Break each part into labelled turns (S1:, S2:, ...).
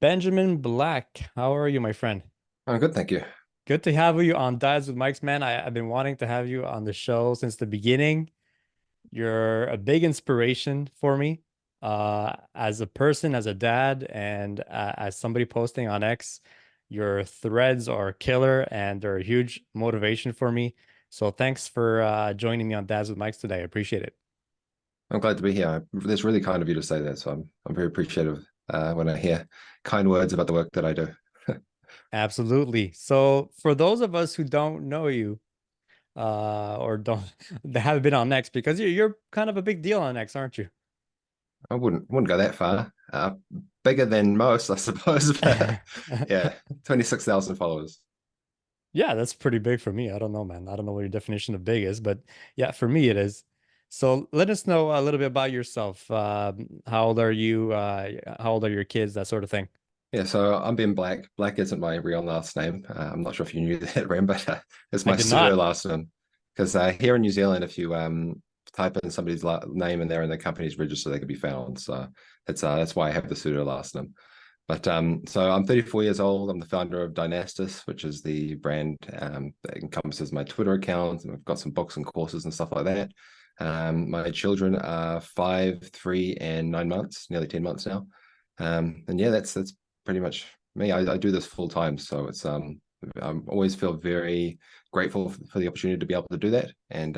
S1: Benjamin Black, how are you, my friend?
S2: I'm good, thank you.
S1: Good to have you on Dads with Mike's, man. I've been wanting to have you on the show since the beginning. You're a big inspiration for me, as a person, as a dad, and as somebody posting on X. Your threads are killer and they're a huge motivation for me. So thanks for joining me on Dads with Mike's today. I appreciate it.
S2: I'm glad to be here. That's really kind of you to say that, so I'm very appreciative when I hear kind words about the work that I do.
S1: Absolutely. So for those of us who don't know you, or don't they haven't been on X because you're kind of a big deal on X, aren't you?
S2: I wouldn't go that far. Bigger than most, I suppose. But yeah, 26,000 followers.
S1: Yeah, that's pretty big for me. I don't know, man. I don't know what your definition of big is, but yeah, for me it is. So let us know a little bit about yourself. How old are you? How old are your kids? That sort of thing.
S2: Yeah, so I'm Ben Black. Black isn't my real last name. I'm not sure if you knew that, Ram, but it's
S1: I
S2: my
S1: did
S2: pseudo
S1: not.
S2: last name. Because here in New Zealand, if you type in somebody's name in there and the company's register, they can be found. So that's why I have the pseudo last name. But so I'm 34 years old. I'm the founder of Dynastis, which is the brand that encompasses my Twitter account. And I've got some books and courses and stuff like that. My children are 5, 3, and 9 months, nearly 10 months now. And yeah, that's pretty much me. I do this full time, so it's I always feel very grateful for the opportunity to be able to do that and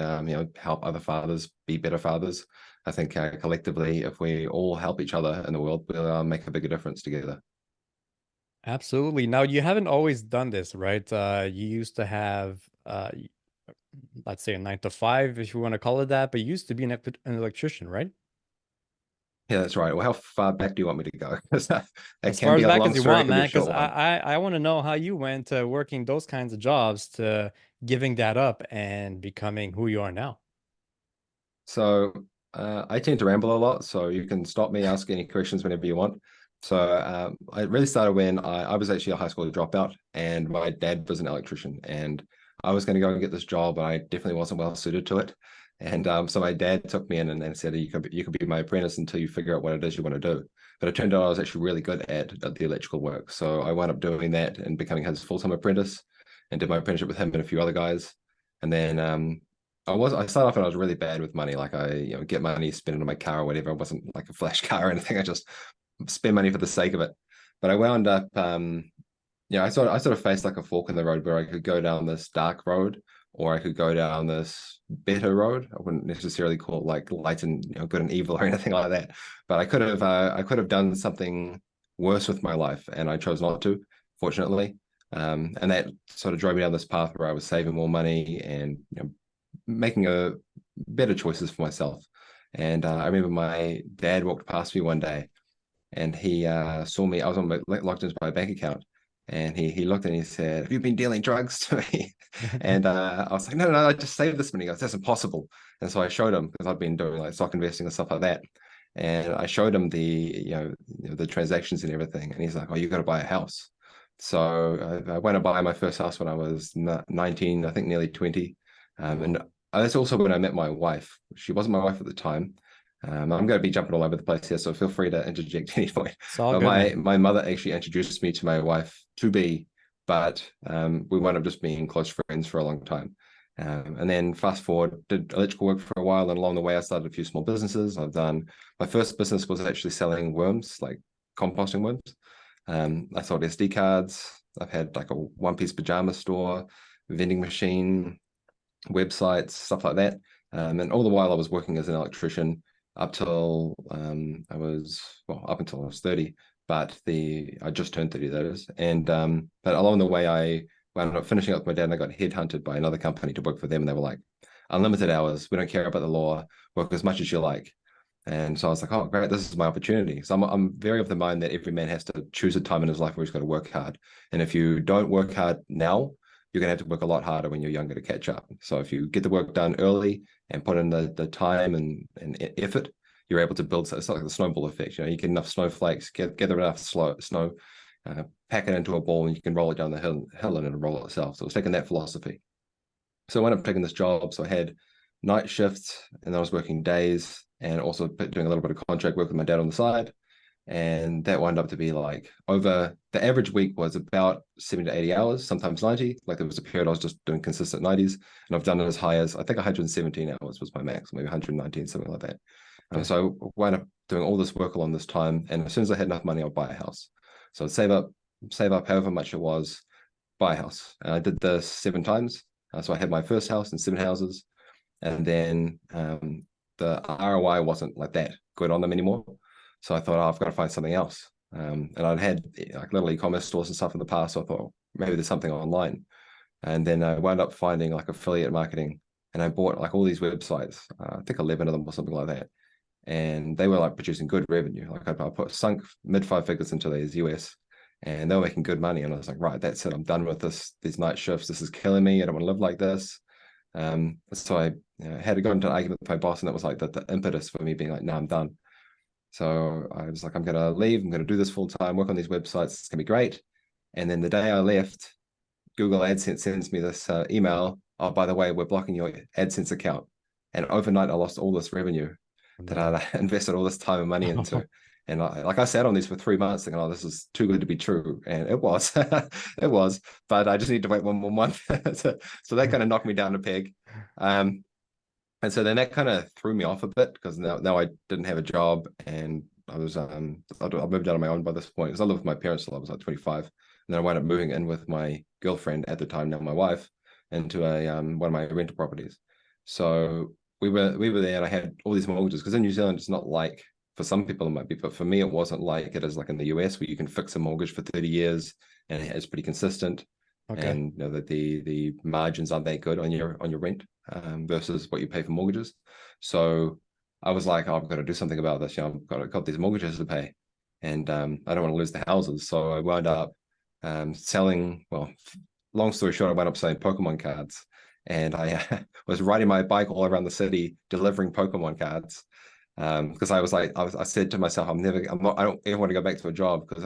S2: help other fathers be better fathers. I think collectively, if we all help each other in the world, we'll make a bigger difference together.
S1: Absolutely. Now you haven't always done this, right? You used to have let's say a 9 to 5, if you want to call it that, but you used to be an electrician, right?
S2: Yeah, that's right. Well, how far back do you want me to go? 'Cause it
S1: As
S2: can
S1: far
S2: be
S1: as
S2: a
S1: back
S2: long
S1: as you
S2: story, it
S1: want,
S2: can be a
S1: man, because
S2: short one.
S1: I want to know how you went to working those kinds of jobs to giving that up and becoming who you are now.
S2: So I tend to ramble a lot, so you can stop me, ask any questions whenever you want. So I really started when I was actually a high school dropout, and my dad was an electrician, and I was going to go and get this job, but I definitely wasn't well suited to it. And so my dad took me in and said, you can be my apprentice until you figure out what it is you want to do. But it turned out I was actually really good at the electrical work. So I wound up doing that and becoming his full-time apprentice and did my apprenticeship with him and a few other guys. And then I started off and I was really bad with money. Like I get money, spend it on my car or whatever. It wasn't like a flash car or anything. I just spend money for the sake of it. But I wound up, I sort of faced like a fork in the road where I could go down this dark road or I could go down this better road. I wouldn't necessarily call it like light and good and evil or anything like that. But I could have done something worse with my life, and I chose not to, fortunately. And that sort of drove me down this path where I was saving more money and making a better choices for myself. And I remember my dad walked past me one day, and he saw me. I was logged into my bank account, and he looked and he said, "Have you been dealing drugs to me?" And I was like, "No, no, I just saved this money." He goes, "That's impossible." And so I showed him because I'd been doing like stock investing and stuff like that. And I showed him the transactions and everything, and he's like, "Oh, you got to buy a house." So I went to buy my first house when I was 19, I think nearly 20. And that's also when I met my wife. She wasn't my wife at the time. I'm going to be jumping all over the place here, so feel free to interject at any point.
S1: It's all
S2: But
S1: good,
S2: my
S1: man.
S2: my mother actually introduced me to my wife to be, but we wound up just being close friends for a long time. And then fast forward, did electrical work for a while, and along the way, I started a few small businesses. I've done my first business was actually selling worms, like composting worms. I sold SD cards. I've had like a one-piece pajama store, vending machine, websites, stuff like that. And all the while I was working as an electrician up until I was 30, but the I just turned 30, that is. And but along the way I wound up finishing up with my dad and I got headhunted by another company to work for them. And they were like, unlimited hours, we don't care about the law, work as much as you like. And so I was like, oh, great, this is my opportunity. So I'm very of the mind that every man has to choose a time in his life where he's got to work hard. And if you don't work hard now, you're going to have to work a lot harder when you're younger to catch up. So if you get the work done early and put in the time and effort, you're able to build. So it's like the snowball effect. You get enough snowflakes, gather enough snow, pack it into a ball, and you can roll it down the hill and it'll roll itself. So I was taking that philosophy. So I went up taking this job. So I had night shifts and then I was working days and also doing a little bit of contract work with my dad on the side. And that wound up to be like over the average week was about 70 to 80 hours, sometimes 90. Like there was a period I was just doing consistent 90s, and I've done it as high as I think 117 hours was my max, maybe 119, something like that.
S1: Okay.
S2: So I wound up doing all this work along this time, and as soon as I had enough money, I'd buy a house. So I'd save up however much it was, buy a house. And I did this 7 times. So I had my first house and 7 houses, and then the ROI wasn't like that good on them anymore. So I thought, oh, I've got to find something else. And I'd had like little e-commerce stores and stuff in the past. So I thought, oh, maybe there's something online. And then I wound up finding like affiliate marketing, and I bought like all these websites. I think 11 of them or something like that. And they were like producing good revenue. Like I put sunk mid 5 figures into these US, and they were making good money. And I was like, right, that's it. I'm done with this. These night shifts. This is killing me. I don't want to live like this. So I had to go into an argument with my boss, and that was like the impetus for me being like, no, I'm done. So I was like, I'm going to leave. I'm going to do this full time, work on these websites. It's going to be great. And then the day I left, Google AdSense sends me this email. Oh, by the way, we're blocking your AdSense account. And overnight, I lost all this revenue that
S1: No.
S2: I invested all this time and money into. And I sat on these for 3 months thinking, oh, this is too good to be true. And it was, it was, but I just need to wait one more month. So that kind of knocked me down a peg. And so then that kind of threw me off a bit because now I didn't have a job, and I was I moved out on my own by this point because I lived with my parents till I was like 25. And then I wound up moving in with my girlfriend at the time, now my wife, into a one of my rental properties. So we were there, and I had all these mortgages because in New Zealand it's not like, for some people it might be, but for me it wasn't like it is like in the US where you can fix a mortgage for 30 years and it's pretty consistent,
S1: Okay.
S2: and you know that the margins aren't that good on your rent versus what you pay for mortgages. So I was like, oh, I've got to do something about this. You know, got these mortgages to pay, and I don't want to lose the houses. So I wound up selling. Well, long story short, I wound up selling Pokemon cards, and I was riding my bike all around the city delivering Pokemon cards. Because I was like, I said to myself, I'm not, I don't ever want to go back to a job because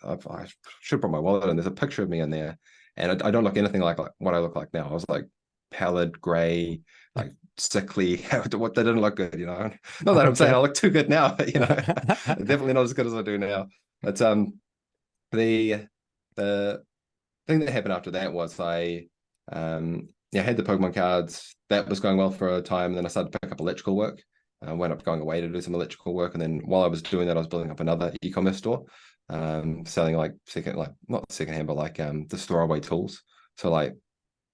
S2: I should put my wallet in. There's a picture of me in there, and I don't look anything like what I look like now. I was like pallid, gray, like sickly. What That didn't look good, you know. Not that I'm saying I
S1: Okay.
S2: look too good now, but you know, definitely not as good as I do now. But the the thing that happened after that was I had the Pokemon cards. That was going well for a time, and then I started to pick up electrical work. I went up going away to do some electrical work, and then while I was doing that, I was building up another e-commerce store, selling like like not secondhand, but like just throwaway tools. So like,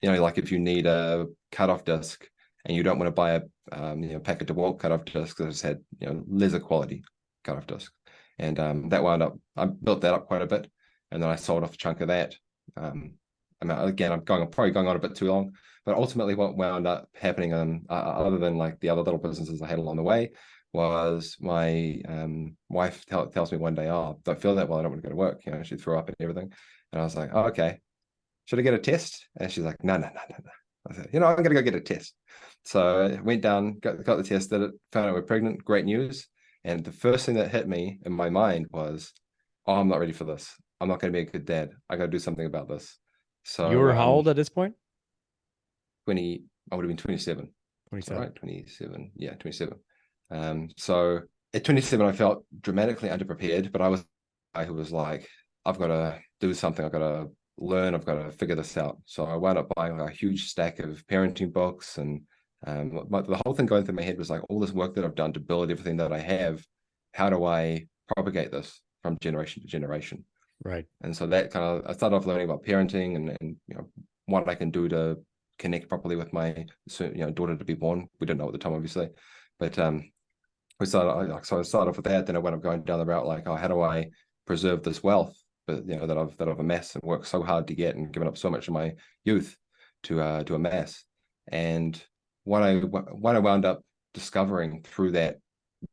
S2: you know, like if you need a cut-off disc and you don't want to buy a packet DeWalt cut-off disc that has had leather quality cut-off disc, and that wound up, I built that up quite a bit, and then I sold off a chunk of that. I mean, again, I'm probably going on a bit too long, but ultimately what wound up happening, other than like the other little businesses I had along the way, was my wife tells me one day, oh, don't feel that well, I don't want to go to work. You know, she threw up and everything. And I was like, oh, okay, should I get a test? And she's like, no, no, no, no, no. I said, I'm going to go get a test. So I went down, got the test, did it, found out we're pregnant, great news. And the first thing that hit me in my mind was, oh, I'm not ready for this. I'm not going to be a good dad. I got to do something about this.
S1: You
S2: So
S1: were how old at this point?
S2: I would have been 27. Is that
S1: 27.
S2: right? 27. Yeah, 27. So at 27, I felt dramatically underprepared, but I was a guy who was like, I've got to do something. I've got to learn. I've got to figure this out. So I wound up buying like a huge stack of parenting books, and the whole thing going through my head was like, all this work that I've done to build everything that I have, how do I propagate this from generation to generation?
S1: Right.
S2: And so that kind of, I started off learning about parenting and what I can do to connect properly with my daughter to be born. We didn't know at the time, obviously, but so I started off with that. Then I went up going down the route like, oh, how do I preserve this wealth, but that I've amassed and worked so hard to get and given up so much of my youth to amass. And what I wound up discovering through that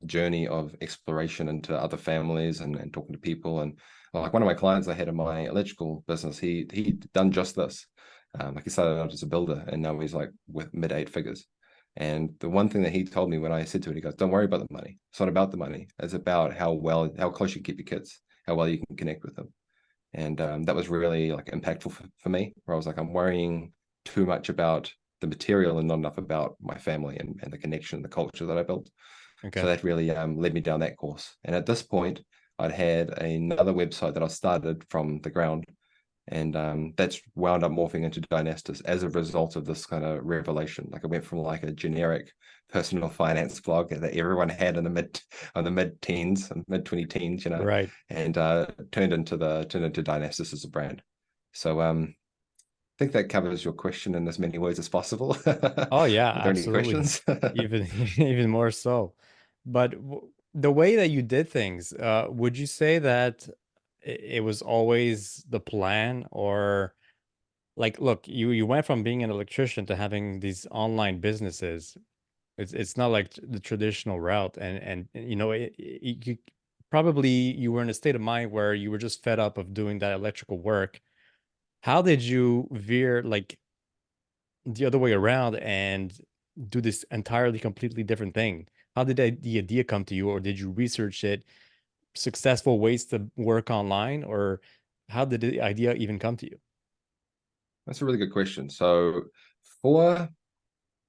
S2: journey of exploration into other families and talking to people, and like one of my clients I had in my electrical business, he'd done just this. Like he started out as a builder, and now he's like with mid 8 figures. And the one thing that he told me when I said to it, he goes, "Don't worry about the money. It's not about the money. It's about how close you keep your kids, how well you can connect with them." And that was really like impactful for me, where I was like, I'm worrying too much about the material and not enough about my family and the connection and the culture that I built. So
S1: Okay.
S2: that really led me down that course. And at this point, I'd had another website that I started from the ground, and that's wound up morphing into Dynastis as a result of this kind of revelation. Like, I went from like a generic personal finance blog that everyone had in the mid teens, mid 20 teens,
S1: Right.
S2: and turned into Dynastis as a brand. So I think that covers your question in as many words as possible.
S1: Oh yeah,
S2: Are there any
S1: absolutely.
S2: questions?
S1: Even even more so. But the way that you did things, would you say that it was always the plan, or like, look, you went from being an electrician to having these online businesses. It's not like the traditional route, and you probably you were in a state of mind where you were just fed up of doing that electrical work. How did you veer like the other way around and do this entirely completely different thing? How did the idea come to you, or did you research it, successful ways to work online, or how did the idea even come to you?
S2: That's a really good question. So for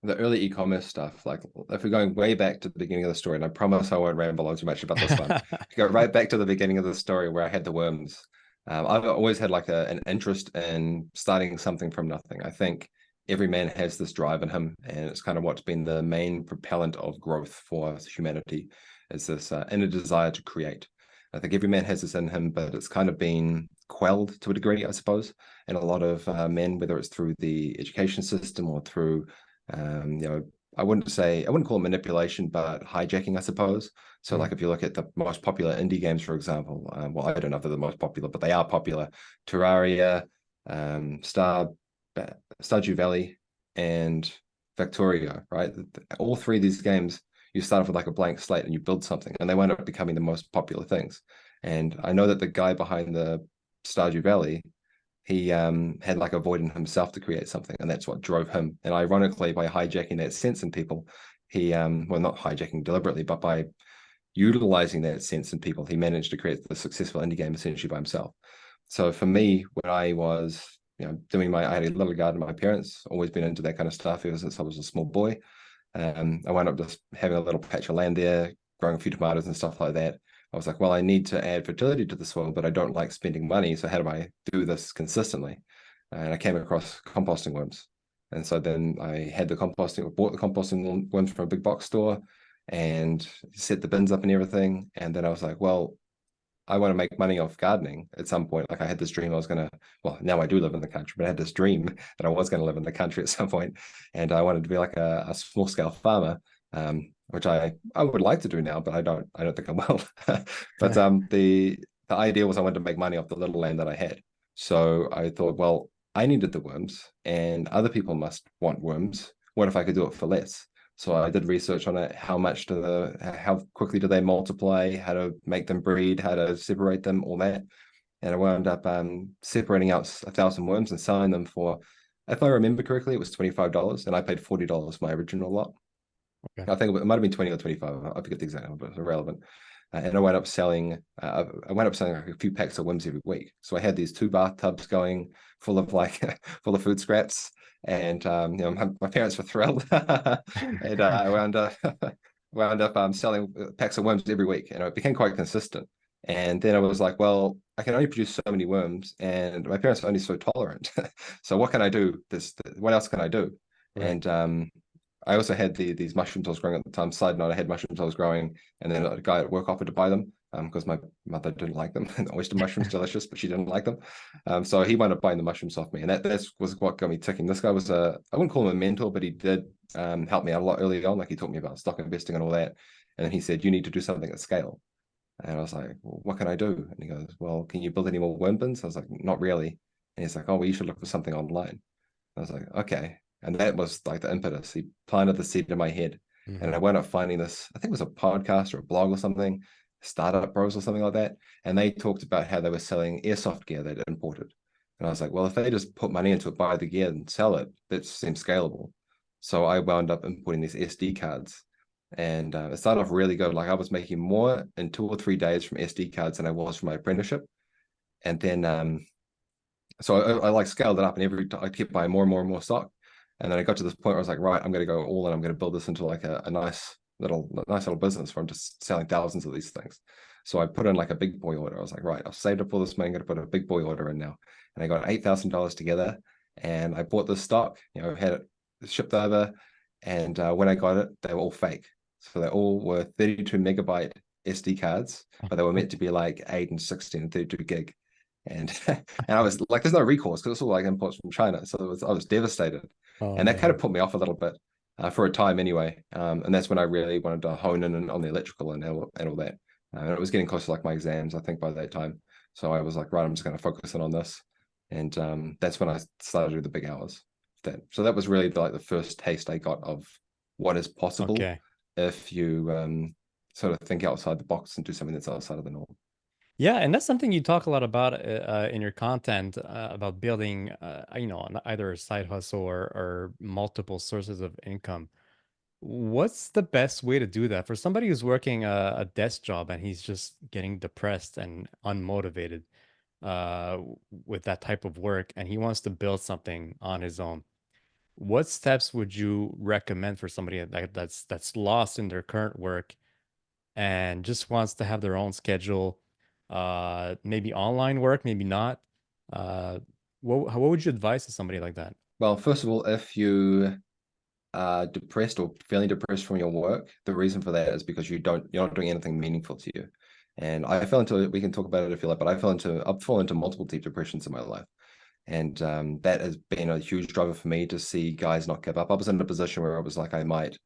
S2: the early e-commerce stuff, like if we're going way back to the beginning of the story, and I promise I won't ramble on too much about this one, go right back to the beginning of the story where I had the worms. I've always had like an interest in starting something from nothing. I think every man has this drive in him, and it's kind of what's been the main propellant of growth for humanity, is this inner desire to create. I think every man has this in him, but it's kind of been quelled to a degree, I suppose. And a lot of men, whether it's through the education system or through I wouldn't call it manipulation, but hijacking, I suppose. So, like,
S1: Mm,
S2: if you look at the most popular indie games, for example, well, I don't know if they're the most popular, but they are popular. Terraria, Star, Stardew Valley, and Victoria, right? All three of these games, you start off with like a blank slate and you build something, and they wind up becoming the most popular things. And I know that the guy behind the Stardew Valley, he had like a void in himself to create something, and that's what drove him. And ironically, by hijacking that sense in people, he well, not hijacking deliberately, but by utilizing that sense in people, he managed to create the successful indie game essentially by himself. So for me, when I was I had a little garden. My parents always been into that kind of stuff ever since I was a small boy. I wound up just having a little patch of land there, growing a few tomatoes and stuff like that. I was like, well, I need to add fertility to the soil, but I don't like spending money. So how do I do this consistently? And I came across composting worms. And so then I had bought the composting worms from a big box store and set the bins up and everything. And then I was like, well, I want to make money off gardening at some point. Like, I had this dream I was going to, well, now I do live in the country, but I had this dream that I was going to live in the country at some point, and I wanted to be like a small scale farmer, which I would like to do now, but I don't think I will. But the idea was I wanted to make money off the little land that I had. So I thought, well, I needed the worms, and other people must want worms. What if I could do it for less? So I did research on it. How quickly do they multiply? How to make them breed? How to separate them? All that. And I wound up separating out 1,000 worms and selling them for, if I remember correctly, it was $25, and I paid $40 my original lot.
S1: okay.
S2: I think it might have been 20 or 25. I forget the exact number, but it's irrelevant. And I wound up selling. I wound up selling like a few packs of worms every week. So I had these 2 bathtubs going full of like full of food scraps, and my parents were thrilled. And I wound up selling packs of worms every week, and it became quite consistent. And then I was like, well, I can only produce so many worms, and my parents are only so tolerant. So what can I do? What else can I do?
S1: Right.
S2: And I also had these mushrooms I was growing at the time. Side note, I had mushrooms I was growing, and then a guy at work offered to buy them because my mother didn't like them. The oyster mushrooms, delicious, but she didn't like them. So he wound up buying the mushrooms off me, and that was what got me ticking. This guy was I wouldn't call him a mentor, but he did help me out a lot early on. Like, he taught me about stock investing and all that. And then he said, you need to do something at scale. And I was like, well, what can I do? And he goes, well, can you build any more worm bins? I was like, not really. And he's like, oh, well, you should look for something online. I was like, okay. And that was like the impetus. He planted the seed in my head. And I
S1: Hmm.
S2: wound up finding this, I think it was a podcast or a blog or something, Startup Bros or something like that. And they talked about how they were selling airsoft gear they'd imported. And I was like, well, if they just put money into it, buy the gear and sell it, that seems scalable. So I wound up importing these SD cards. And it started off really good. Like, I was making more in 2 or 3 days from SD cards than I was from my apprenticeship. And then so I like scaled it up, and I kept buying more and more and more stock. And then I got to this point where I was like, right, I'm going to go all in. I'm going to build this into like a nice little business where I'm just selling thousands of these things. So I put in like a big boy order. I was like, right, I've saved up all this money. I'm going to put a big boy order in now. And I got $8,000 together and I bought the stock, had it shipped over. And when I got it, they were all fake. So they all were 32 megabyte SD cards, but they were meant to be like 8 and 16 and 32 gig. And and I was like, there's no recourse because it's all like imports from China. So I was devastated.
S1: Oh
S2: And that kind of
S1: man.
S2: put me off a little bit for a time anyway. And that's when I really wanted to hone in on the electrical and all that. And it was getting close to like my exams, I think, by that time. So I was like, right, I'm just going to focus in on this. And that's when I started to do the big hours. So that was really like the first taste I got of what is possible
S1: Okay.
S2: if you sort of think outside the box and do something that's outside of the norm.
S1: Yeah, and that's something you talk a lot about in your content about building, either a side hustle or multiple sources of income. What's the best way to do that for somebody who's working a desk job and he's just getting depressed and unmotivated with that type of work, and he wants to build something on his own? What steps would you recommend for somebody that's lost in their current work and just wants to have their own schedule, maybe online work, maybe not. Uh, what would you advise to somebody like that?
S2: Well, first of all, if you are depressed or feeling depressed from your work, the reason for that is because you're not doing anything meaningful to you. And I fell into it, we can talk about it if you like, but I've fallen into multiple deep depressions in my life. And that has been a huge driver for me to see guys not give up. I was in a position where I was like, I might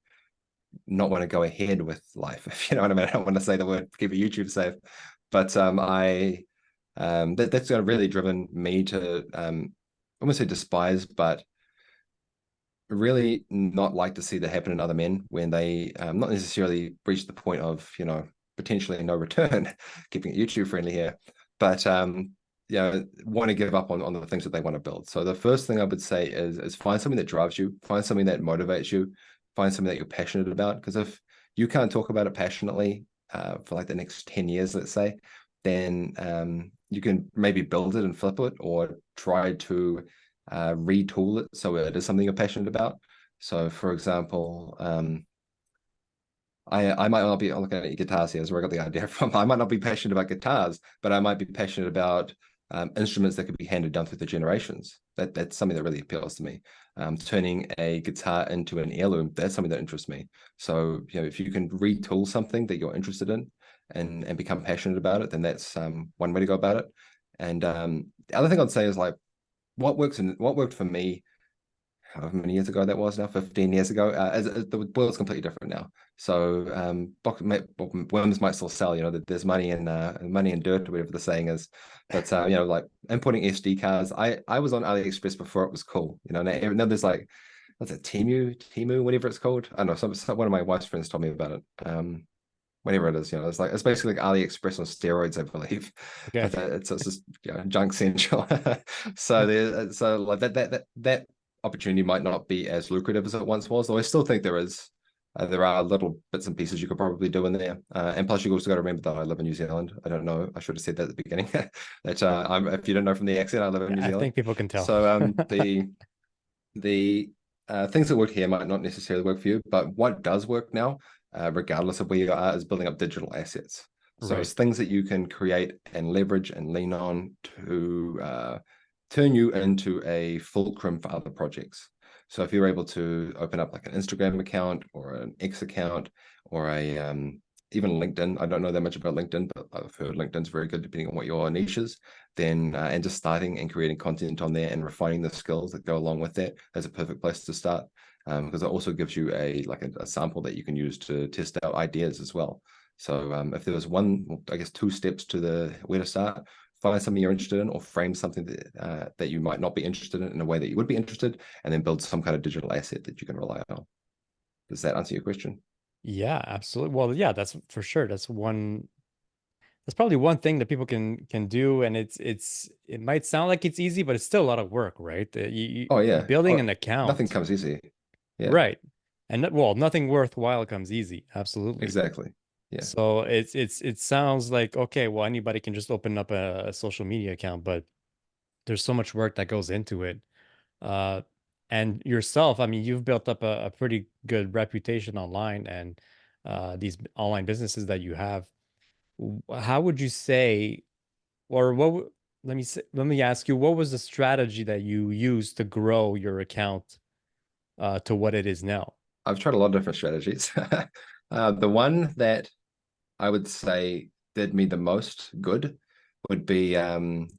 S2: not want to go ahead with life, if you know what I mean. I don't want to say the word, keep it YouTube safe, but that's really driven me to I wouldn't say despise, but really not like to see that happen in other men when they not necessarily reach the point of potentially no return, keeping it YouTube friendly here, but want to give up on the things that they want to build. So the first thing I would say is find something that drives you, find something that motivates you, find something that you're passionate about. Because if you can't talk about it passionately for like the next 10 years, let's say, then you can maybe build it and flip it or try to retool it so it is something you're passionate about. So, for example, I might not be looking at guitars here, is where I got the idea from. I might not be passionate about guitars, but I might be passionate about instruments that could be handed down through the generations. That's something that really appeals to me. Turning a guitar into an heirloom, that's something that interests me. So, if you can retool something that you're interested in and become passionate about it, then that's one way to go about it. And the other thing I'd say is like what worked for me however many years ago that was now, 15 years ago, as the world's completely different now. So worms might still sell, there's money in dirt or whatever the saying is. But like importing SD cards, I was on AliExpress before it was cool. Now there's like what's it, Temu, whatever it's called. I don't know, one of my wife's friends told me about it. Whatever it is, it's basically like AliExpress on steroids, I believe.
S1: Okay.
S2: But it's just junk central. So like that opportunity might not be as lucrative as it once was, though I still think there are little bits and pieces you could probably do in there. And plus, you also got to remember that I live in New Zealand. I don't know, I should have said that at the beginning. That if you don't know from the accent, I live in
S1: Yeah,
S2: New
S1: I
S2: Zealand.
S1: think people can tell.
S2: So the things that work here might not necessarily work for you, but what does work now, regardless of where you are, is building up digital assets. So
S1: Right.
S2: it's things that you can create and leverage and lean on to turn you into a fulcrum for other projects. So if you're able to open up like an Instagram account or an X account or a even LinkedIn, I don't know that much about LinkedIn, but I've heard LinkedIn's very good depending on what your niche is. Then and just starting and creating content on there and refining the skills that go along with that, that's a perfect place to start. Because it also gives you a sample that you can use to test out ideas as well. So if there was I guess two steps to the where to start, find something you're interested in or frame something that you might not be interested in a way that you would be interested, and then build some kind of digital asset that you can rely on. Does that answer your question?
S1: Yeah, absolutely. Well, yeah, that's for sure. That's probably one thing that people can do, and it might sound like it's easy, but it's still a lot of work, right?
S2: Oh yeah.
S1: Building
S2: Oh,
S1: an
S2: nothing
S1: account,
S2: comes easy. Yeah,
S1: right? And well, nothing worthwhile comes easy. Absolutely.
S2: exactly. Yeah.
S1: So it sounds like okay, well, anybody can just open up a social media account, but there's so much work that goes into it. Uh, and yourself, I mean, you've built up a pretty good reputation online and these online businesses that you have. How would you say, or let me ask you, what was the strategy that you used to grow your account to what it is now?
S2: I've tried a lot of different strategies. The one that I would say did me the most good would be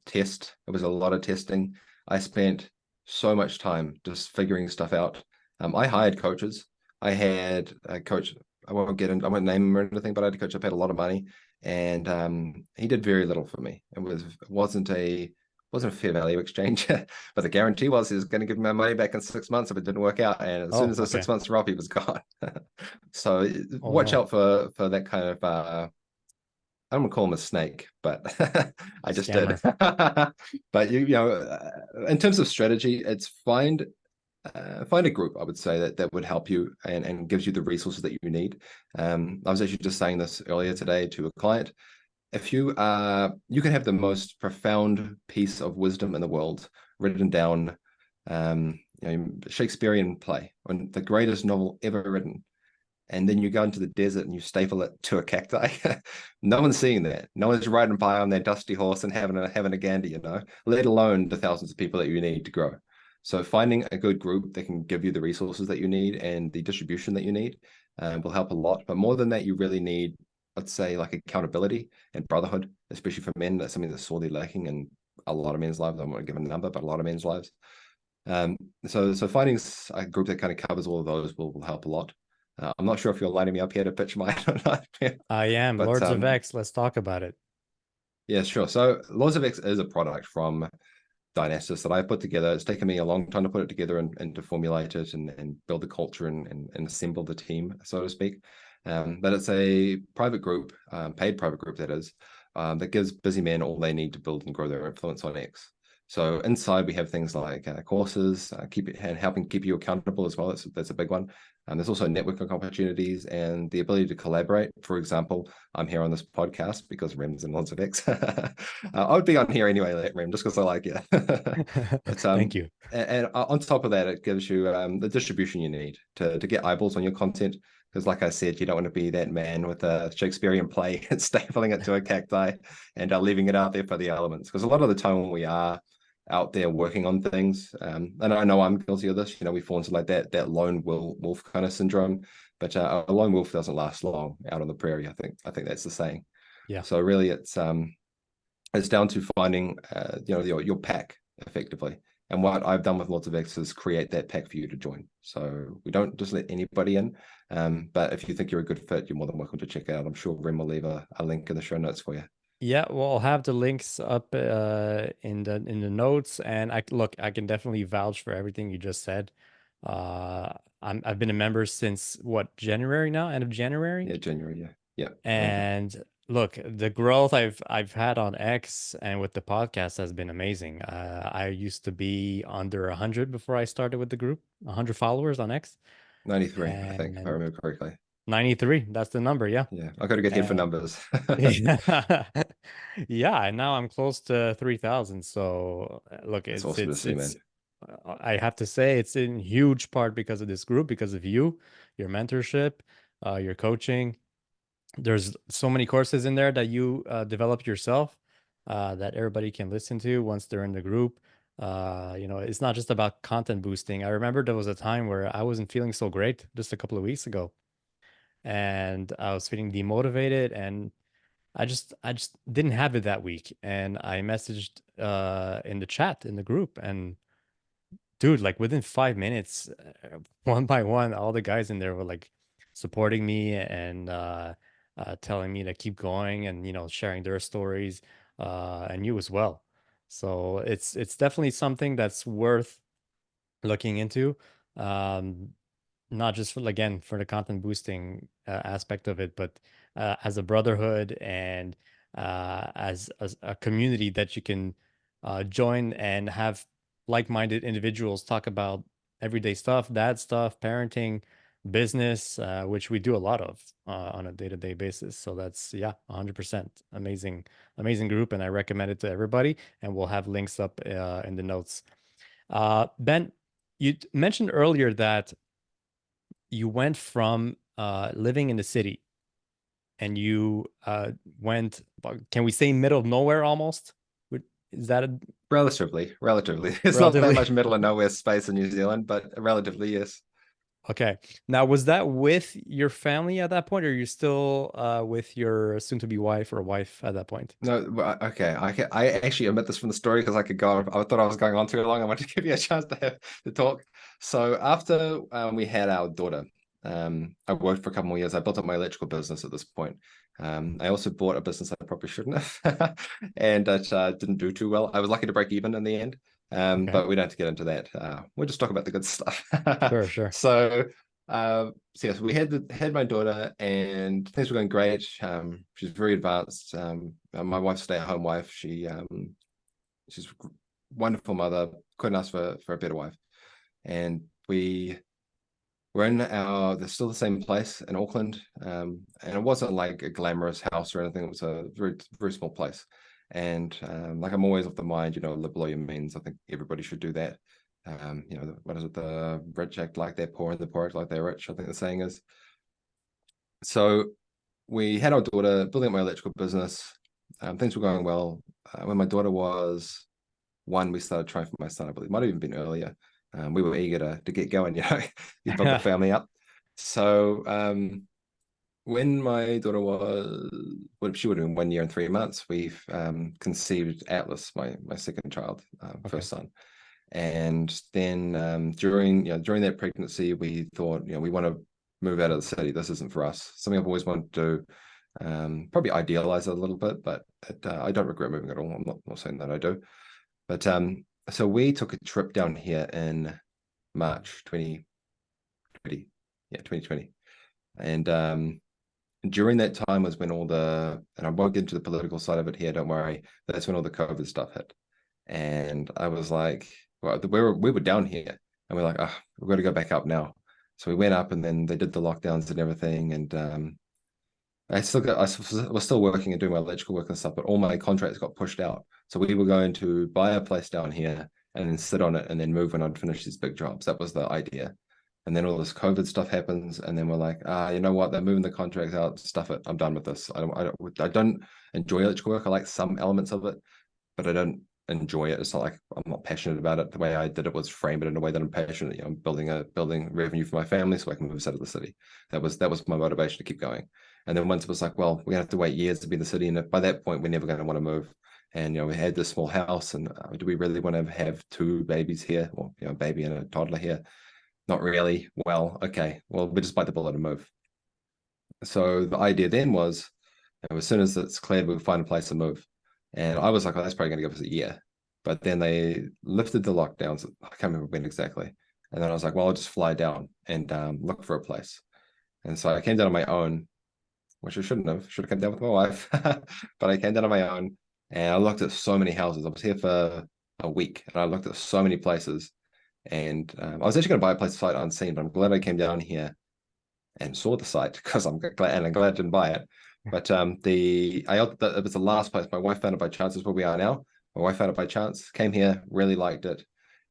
S2: test. It was a lot of testing. I spent so much time just figuring stuff out. I hired coaches. I had a coach. I won't name him or anything, but I had a coach. I paid a lot of money, and he did very little for me. It wasn't a fair value exchange, but the guarantee was he was going to give me my money back in 6 months if it didn't work out. And as soon
S1: Oh,
S2: as the six
S1: okay.
S2: months were up, he was gone. So
S1: Oh
S2: watch
S1: no,
S2: out for that kind of I don't want to call him a snake, but I just did.
S1: scammer.
S2: But in terms of strategy, it's find a group, I would say, that would help you and gives you the resources that you need. I was actually just saying this earlier today to a client. If you can have the most profound piece of wisdom in the world written down, Shakespearean play, on the greatest novel ever written, and then you go into the desert and you staple it to a cacti. No one's seeing that. No one's riding by on their dusty horse and having a gander, let alone the thousands of people that you need to grow. So finding a good group that can give you the resources that you need and the distribution that you need will help a lot. But more than that, you really need, let's say, like accountability and brotherhood, especially for men. That's something that's sorely lacking in a lot of men's lives. I don't want to give a number, but a lot of men's lives. So finding a group that kind of covers all of those will help a lot. I'm not sure if you're lining me up here to pitch mine or not,
S1: I am
S2: but
S1: Lords of X. Let's talk about it.
S2: yeah, sure. So Laws of X is a product from Dynastis that I put together. It's taken me a long time to put it together and to formulate it and build the culture and assemble the team, so to speak. But it's a private group, paid private group that is, that gives busy men all they need to build and grow their influence on X. So inside we have things like courses, keep it and helping keep you accountable as well. That's a big one. There's also networking opportunities and the ability to collaborate. For example, I'm here on this podcast because Rem's in Lords of X. I would be on here anyway, Rem, just because I like you. But
S1: Thank you.
S2: and on top of that, it gives you the distribution you need to get eyeballs on your content. Because, like I said, you don't want to be that man with a Shakespearean play and stapling it to a cacti and leaving it out there for the elements. Because a lot of the time when we are out there working on things, and I know I'm guilty of this. We fall into like that lone wolf kind of syndrome. But a lone wolf doesn't last long out on the prairie. I think that's the saying.
S1: Yeah.
S2: So really, it's down to finding your pack effectively. And what I've done with lots of X is create that pack for you to join. So we don't just let anybody in. But if you think you're a good fit, you're more than welcome to check it out. I'm sure Rem will leave a link in the show notes for you.
S1: Yeah, well, I'll have the links up in the notes, and I can definitely vouch for everything you just said. I've been a member since what, January now, end of January,
S2: Yeah, January. Yeah, yeah, amazing.
S1: and look, the growth I've had on X and with the podcast has been amazing. I used to be under 100 before I started with the group, 100 followers on X,
S2: 93, I think, if I
S1: and
S2: remember correctly.
S1: 93, that's the number, yeah.
S2: Yeah, I got a good head for
S1: And
S2: numbers.
S1: yeah. Yeah, and now I'm close to 3,000. So look,
S2: That's awesome to see,
S1: it's
S2: man.
S1: I have to say it's in huge part because of this group, because of you, your mentorship, your coaching. There's so many courses in there that you develop yourself that everybody can listen to once they're in the group. It's not just about content boosting. I remember there was a time where I wasn't feeling so great just a couple of weeks ago, and I was feeling demotivated, and I just didn't have it that week. And I messaged in the chat in the group, and dude, like within 5 minutes, one by one, all the guys in there were like supporting me and telling me to keep going, and sharing their stories, and you as well. So it's definitely something that's worth looking into. Um, Not just for, again, for the content boosting aspect of it, but as a brotherhood, and as a community that you can join and have like-minded individuals talk about everyday stuff, dad stuff, parenting, business, which we do a lot of on a day-to-day basis. So that's, yeah, 100% amazing, amazing group, and I recommend it to everybody. And we'll have links up in the notes. Ben, you mentioned earlier that you went from living in the city and you went, can we say middle of nowhere almost? Is that a
S2: Relatively. It's not that
S1: relatively?
S2: much middle of nowhere space in New Zealand, but relatively, yes.
S1: Okay. Now, was that with your family at that point, or are you still with your soon-to-be wife or wife at that point?
S2: No, okay. I actually omit this from the story because I could go. I thought I was going on too long. I wanted to give you a chance to talk. So after we had our daughter, I worked for a couple more years. I built up my electrical business at this point. I also bought a business I probably shouldn't have, and it didn't do too well. I was lucky to break even in the end,
S1: Okay.
S2: but we don't have to get into that. We'll just talk about the good stuff.
S1: Sure, sure.
S2: So so yes, we had my daughter, and things were going great. She's very advanced. My wife's a stay-at-home wife. She's a wonderful mother. Couldn't ask for a better wife. And we're in they're still the same place in Auckland. And it wasn't like a glamorous house or anything. It was a very, very small place. And like I'm always of the mind, live below your means. I think everybody should do that. What is it? The rich act like they're poor and the poor act like they're rich, I think the saying is. So we had our daughter, building up my electrical business. Things were going well. When my daughter was 1, we started trying for my son. I believe it might have even been earlier. We were eager to get going, you build the family up. So when my daughter was, well, she would have been 1 year and 3 months, we've conceived Atlas, my second child,
S1: Okay.
S2: first son. And then during that pregnancy, we thought, we want to move out of the city. This isn't for us. Something I've always wanted to do. Probably idealize it a little bit, but I don't regret moving at all. I'm not saying that I do. But so we took a trip down here in March 2020. Yeah, 2020. And during that time was when and I won't get into the political side of it here, don't worry. That's when all the COVID stuff hit. And I was like, well, we were down here and we're like, oh, we've got to go back up now. So we went up and then they did the lockdowns and everything. And I was still working and doing my electrical work and stuff, but all my contracts got pushed out. So we were going to buy a place down here and then sit on it and then move when I'd finish these big jobs. That was the idea. And then all this COVID stuff happens, and then we're like, you know what? They're moving the contracts out. Stuff it. I'm done with this. I don't enjoy electrical work. I like some elements of it, but I don't enjoy it. It's not like I'm not passionate about it. The way I did it was frame it in a way that I'm passionate. I'm building revenue for my family so I can move out of the city. That was my motivation to keep going. And then once it was like, well, we're gonna have to wait years to be in the city, and by that point, we're never going to want to move. And we had this small house, and do we really want to have 2 babies here, or a baby and a toddler here? Not really. Well, okay. Well, we just bite the bullet and move. So the idea then was, as soon as it's cleared, we'll find a place to move. And I was like, oh, that's probably going to give us a year. But then they lifted the lockdowns. I can't remember when exactly. And then I was like, well, I'll just fly down and look for a place. And so I came down on my own, which I shouldn't have. Should have come down with my wife. But I came down on my own and I looked at so many houses. I was here for a week and I looked at so many places. And I was actually going to buy a place sight unseen, but I'm glad I came down here and saw the site because I'm glad I didn't buy it. But it was the last place. My wife found it by chance. Is where we are now. My wife found it by chance. Came here, really liked it,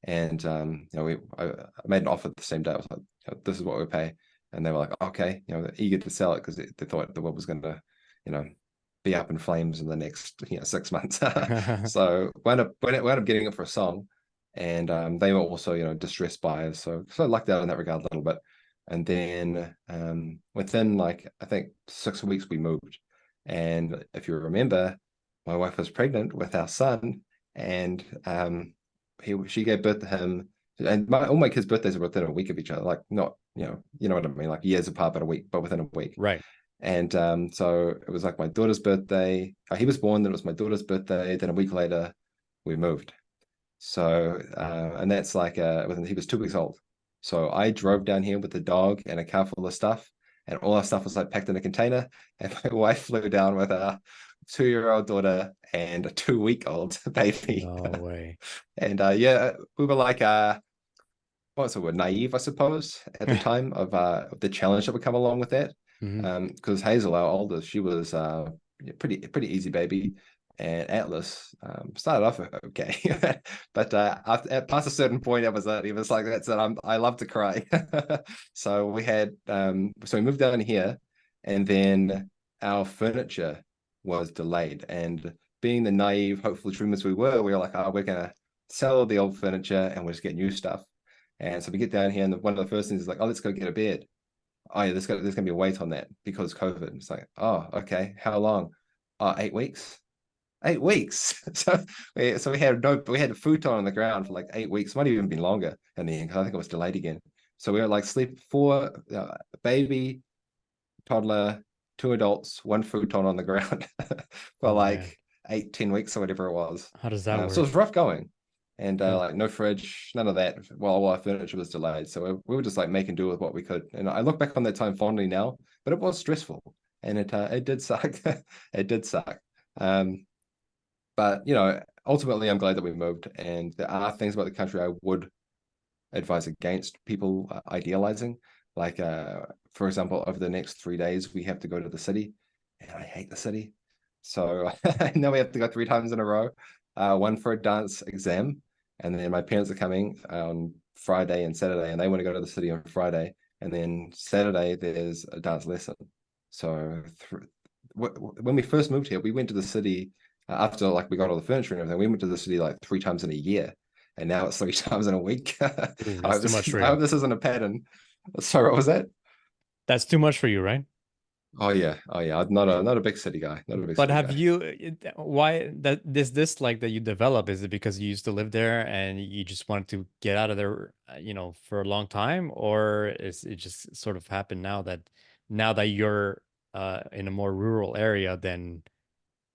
S2: and I made an offer the same day. I was like, "This is what we pay," and they were like, "Okay," they're eager to sell it because they thought the world was going to, be up in flames in the next 6 months. So wound up getting it for a song, and they were also distressed buyers. So I lucked out in that regard a little bit. And then within like I think 6 weeks we moved. And if you remember, my wife was pregnant with our son, and she gave birth to him. And all my kids' birthdays are within a week of each other, like not you know what I mean, like years apart, but a week, but within a week.
S1: Right.
S2: And so it was like my daughter's birthday. He was born, then it was my daughter's birthday. Then a week later, we moved. So and that's like he was 2 weeks old. So I drove down here with the dog and a car full of stuff, and all our stuff was like packed in a container. And my wife flew down with a 2-year-old daughter and a 2-week-old baby.
S1: No way.
S2: And we were like what's the word, naive, I suppose, at the time of the challenge that would come along with that.
S1: Hmm.
S2: Because Hazel, our oldest, she was pretty easy baby, and Atlas started off okay, but past a certain point, he was like, that's it. I love to cry. So we moved down here, and then our furniture was delayed. And being the naive, hopeful dreamers we were like, oh, we're gonna sell the old furniture and we'll just get new stuff. And so we get down here, and one of the first things is like, oh, let's go get a bed. Oh yeah, there's gonna be a wait on that because COVID. It's like, oh, okay, how long? 8 weeks. 8 weeks. So we had a futon on the ground for like 8 weeks. Might have even been longer in the end because I think it was delayed again. So we were like sleep four, baby, toddler, two adults, one futon on the ground for
S1: Oh man,
S2: like 8, 10 weeks or whatever it was.
S1: how does that
S2: So it
S1: work?
S2: was rough going. And
S1: Yeah.
S2: like no fridge, none of that while our furniture was delayed. So we were just like making do with what we could. And I look back on that time fondly now, but it was stressful and it did suck. It did suck. But ultimately I'm glad that we moved. And there are things about the country I would advise against people idealizing. Like, for example, over the next 3 days, we have to go to the city, and I hate the city. So now we have to go 3 times in a row. One for a dance exam, and then my parents are coming on Friday and Saturday, and they want to go to the city on Friday, and then Saturday there's a dance lesson. So when we first moved here, we went to the city after like we got all the furniture and everything. We went to the city like 3 times in a year, and now it's 3 times in a week. I
S1: Ooh, that's
S2: hope
S1: too much
S2: this
S1: for
S2: I
S1: you.
S2: hope this isn't a pattern. Sorry, what was that?
S1: That's too much for you, right?
S2: Oh yeah. I'm not a big city guy. Not a big
S1: But
S2: city
S1: have
S2: guy.
S1: you, why that this like that you develop? Is it because you used to live there and you just wanted to get out of there, for a long time, or is it just sort of happened now that you're in a more rural area, then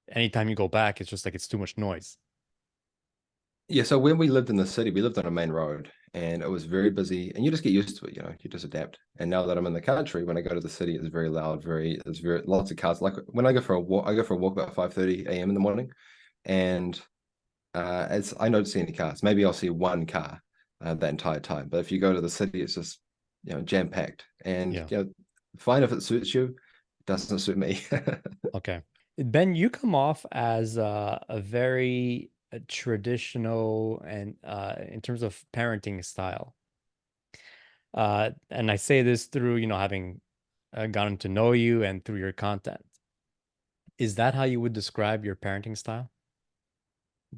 S1: anytime you go back, it's just like it's too much noise.
S2: Yeah, so when we lived in the city, we lived on a main road and it was very busy and you just get used to it, you just adapt. And now that I'm in the country, when I go to the city, it's very loud, there's very lots of cars. Like when I go for a walk, I go for a walk about 5:30 a.m. in the morning. And as I don't see any cars. Maybe I'll see one car that entire time. But if you go to the city, it's just jam packed. And
S1: Yeah.
S2: fine if it suits you, it doesn't suit me.
S1: Okay. Ben, you come off as a very traditional and in terms of parenting style. And I say this through, having gotten to know you and through your content. Is that how you would describe your parenting style?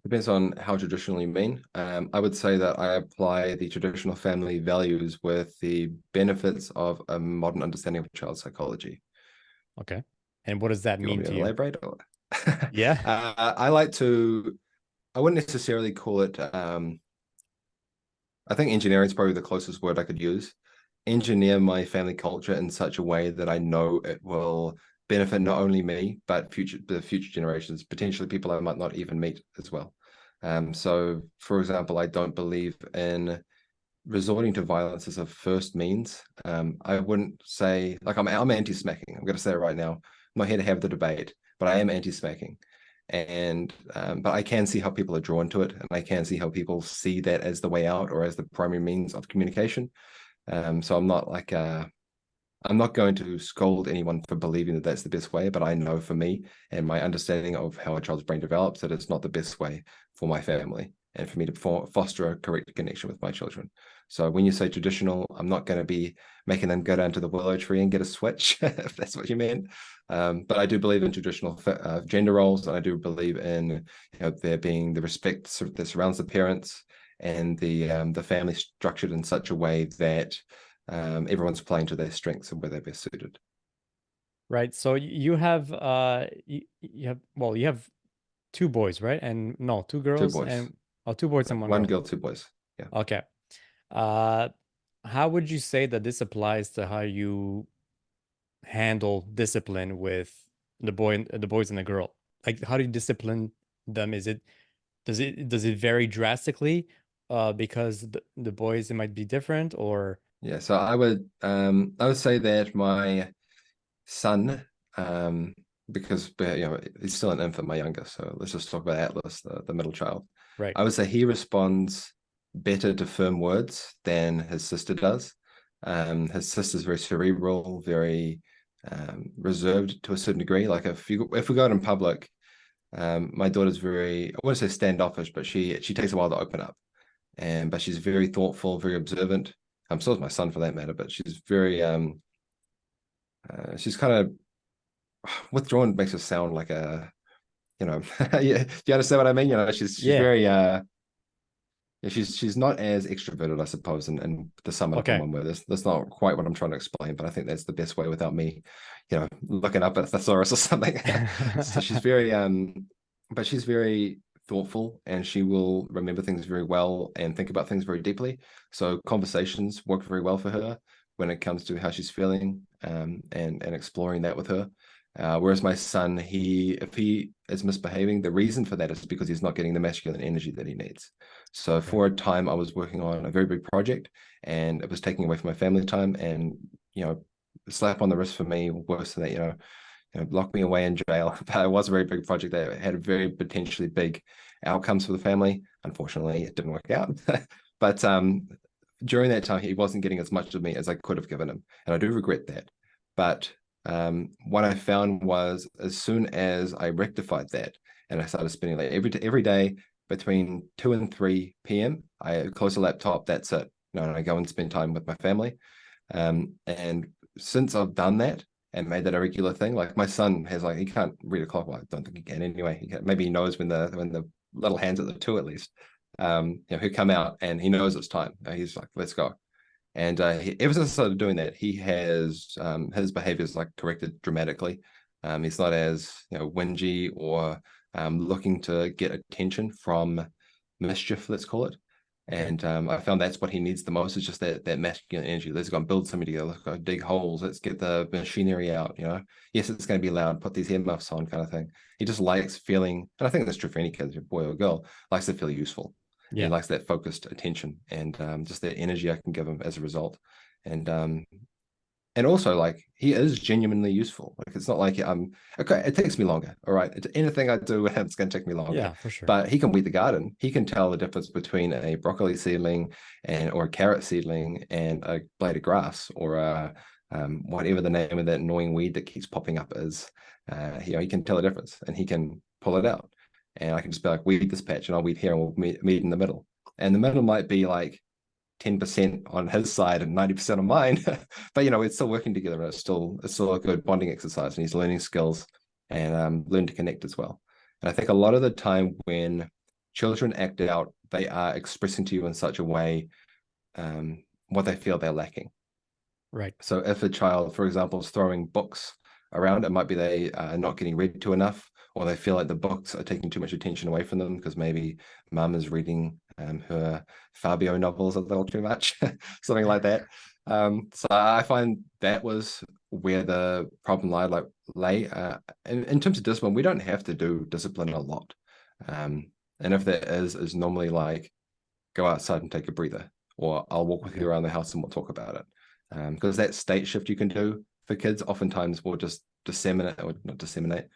S2: Depends on how traditional you mean. I would say that I apply the traditional family values with the benefits of a modern understanding of child psychology.
S1: Okay. And what does that
S2: Do you want
S1: mean
S2: me
S1: to
S2: to
S1: you?
S2: elaborate?
S1: Yeah.
S2: I like to, I wouldn't necessarily call it, I think engineering is probably the closest word I could use. Engineer my family culture in such a way that I know it will benefit not only me, but the future generations, potentially people I might not even meet as well. So, for example, I don't believe in resorting to violence as a first means. I wouldn't say like I'm anti-smacking. I'm going to say it right now. I'm not here to have the debate, but I am anti-smacking. And but I can see how people are drawn to it, and I can see how people see that as the way out or as the primary means of communication. So I'm not going to scold anyone for believing that that's the best way, but I know for me and my understanding of how a child's brain develops that it's not the best way for my family and for me to foster a correct connection with my children. So when you say traditional, I'm not going to be making them go down to the willow tree and get a switch, if that's what you meant. But I do believe in traditional gender roles, and I do believe in there being the respect that surrounds the parents and the family structured in such a way that everyone's playing to their strengths and where they're best suited.
S1: Right. So you have you have, well, you have two boys, right? And no, two
S2: Two
S1: girls
S2: boys,
S1: and two boys and one
S2: one
S1: girl.
S2: girl, two boys. Yeah.
S1: Okay. Uh how would you say that this applies to how you handle discipline with the boys and the girl? Like how do you discipline them? Does it vary drastically because the boys it might be different or
S2: Yeah. So I would say that my son, because he's still an infant, my youngest. So let's just talk about Atlas, the middle child.
S1: right.
S2: I would say he responds better to firm words than his sister does. His sister's very cerebral, very reserved to a certain degree. Like if we go out in public, my daughter's very, I wouldn't say standoffish, but she takes a while to open up. But she's very thoughtful, very observant. So is my son for that matter, but she's very she's kind of withdrawn makes her sound like a, you know, yeah, do you understand what I mean? You know, she's
S1: Yeah.
S2: very yeah, she's not as extroverted, I suppose, and to sum it up in
S1: Okay.
S2: one word, that's not quite what I'm trying to explain, but I think that's the best way without me, looking up at thesaurus or something. So she's very but she's very thoughtful, and she will remember things very well and think about things very deeply. So conversations work very well for her when it comes to how she's feeling, and exploring that with her. Whereas my son, if he is misbehaving, the reason for that is because he's not getting the masculine energy that he needs. So
S1: Okay.
S2: for a time, I was working on a very big project, and it was taking away from my family time. And a slap on the wrist for me, worse than that, lock me away in jail. But it was a very big project that had very potentially big outcomes for the family. Unfortunately, it didn't work out. But during that time, he wasn't getting as much of me as I could have given him, and I do regret that. But what I found was, as soon as I rectified that, and I started spending like every day between 2 and 3 p.m., I close the laptop. That's it. And I go and spend time with my family. And since I've done that and made that a regular thing, like my son has, like, he can't read a clock. Well, I don't think he can anyway. Maybe he knows when the little hands at the two at least. He'll come out and he knows it's time. He's like, let's go. And ever since I started doing that, he has his behaviors like corrected dramatically. He's not as whingy or looking to get attention from mischief, let's call it.
S1: Okay.
S2: And I found that's what he needs the most, is just that masculine energy. Let's go and build something together. Let's go dig holes. Let's get the machinery out. Yes, it's going to be loud. Put these earmuffs on, kind of thing. He just likes feeling, and I think that's true for any kid, boy or girl, likes to feel useful. And he
S1: Yeah.
S2: likes that focused attention, and just that energy I can give him as a result. And also, like, he is genuinely useful. Like, it's not like okay, it takes me longer. All right. Anything I do with him, it's going to take me longer.
S1: Yeah, for sure.
S2: But he can weed the garden. He can tell the difference between a broccoli seedling or a carrot seedling and a blade of grass, or whatever the name of that annoying weed that keeps popping up is. He can tell the difference, and he can pull it out. And I can just be like, weed this patch, and I'll weed here, and we'll meet in the middle. And the middle might be like 10% on his side and 90% on mine. But we're still working together, and it's still a good bonding exercise, and he's learning skills and learn to connect as well. And I think a lot of the time when children act out, they are expressing to you in such a way what they feel they're lacking.
S1: Right.
S2: So if a child, for example, is throwing books around, it might be they are not getting read to enough, or they feel like the books are taking too much attention away from them because maybe mum is reading her Fabio novels a little too much, something like that. So I find that was where the problem lay. In terms of discipline, we don't have to do discipline a lot. And if that is normally like, go outside and take a breather, or I'll walk with
S1: Okay.
S2: you around the house and we'll talk about it. Because that state shift you can do for kids oftentimes will just disseminate, or not disseminate,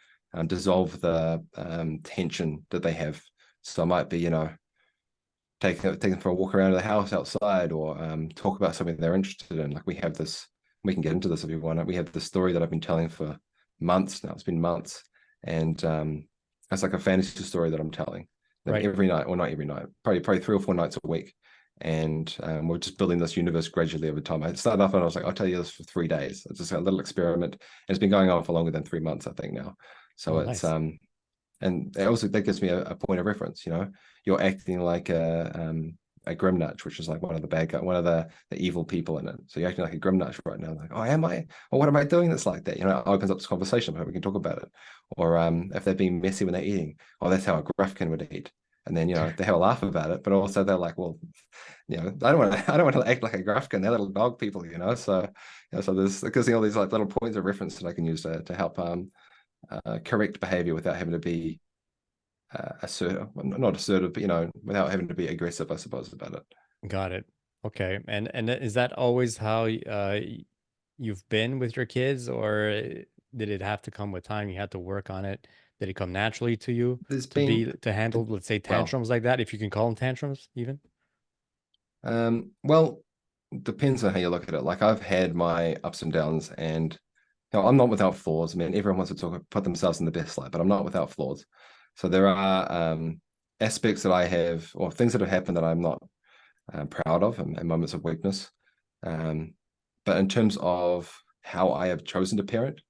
S2: dissolve the tension that they have. So it might be, take them for a walk around the house outside, or talk about something they're interested in. Like, we can get into this if you want. We have this story that I've been telling for months now. It's been months. And it's like a fantasy story that I'm telling them
S1: Right.
S2: every night, or not every night, probably 3 or 4 nights a week. And we're just building this universe gradually over time. I started off and I was like, I'll tell you this for 3 days. It's just a little experiment. And it's been going on for longer than 3 months, I think now. So
S1: Oh,
S2: it's
S1: nice.
S2: and it also, that gives me a point of reference. You're acting like a Grimnatch, which is like one of the bad guy, one of the evil people in it. So you're acting like a Grimnatch right now. Like, oh, am I? Or what am I doing that's like that? It opens up this conversation, but we can talk about it. Or if they're being messy when they're eating, oh, that's how a Gruffkin would eat. And then they have a laugh about it, but also they're like, well, I don't want to act like a Gruffkin. They're little dog people. So so there's, because all these like little points of reference that I can use to help correct behavior without having to be assertive, well, not assertive, but without having to be aggressive, I suppose, about it.
S1: Got it. Okay. And is that always how you've been with your kids, or did it have to come with time? You had to work on it. Did it come naturally to you
S2: There's
S1: to
S2: been,
S1: to handle, let's say,
S2: well,
S1: tantrums like that, if you can call them tantrums, even?
S2: well, depends on how you look at it. Like, I've had my ups and downs, and I'm not without flaws. I mean, everyone wants to put themselves in the best light, but I'm not without flaws. So there are aspects that I have, or things that have happened that I'm not proud of, and moments of weakness. But in terms of how I have chosen to parent,